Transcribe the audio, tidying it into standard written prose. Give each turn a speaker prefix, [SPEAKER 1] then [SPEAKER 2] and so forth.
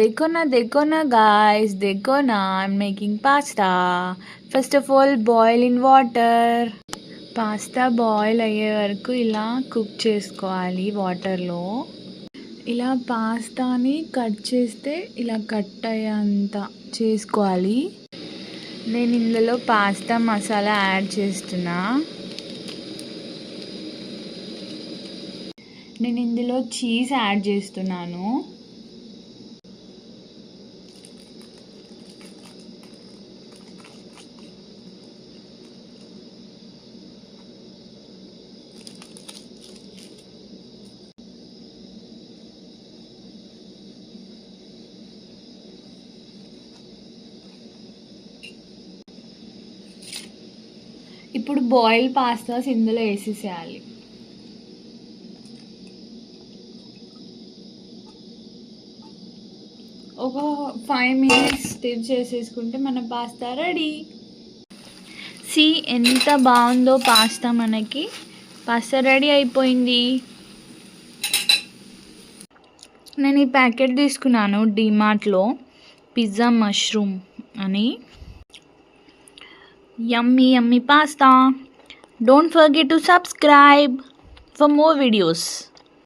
[SPEAKER 1] देखो ना guys, देखो ना, I'm making pasta. First of all, boil in water. Pasta boil అయ్యే వరకు ఇలా కుక్ చేసుకోవాలి వాటర్లో. ఇలా పాస్తాని కట్ చేస్తే ఇలా కట్ అయ్యేంత చేసుకోవాలి. నేను ఇందులో పాస్తా మసాలా యాడ్ చేస్తున్నా. నేను ఇందులో చీజ్ యాడ్ చేస్తున్నాను. ఇప్పుడు బాయిల్ పాస్తాస్ ఇందులో వేసేసేయాలి. ఒక 5 minutes స్టిర్ చేసేసుకుంటే మన పాస్తా రెడీ. ఎంత బాగుందో పాస్తా, మనకి పాస్తా రెడీ అయిపోయింది. నేను ఈ ప్యాకెట్ తీసుకున్నాను డిమార్ట్లో, పిజ్జా మష్రూమ్ అని. Yummy pasta. Don't forget to subscribe for more videos.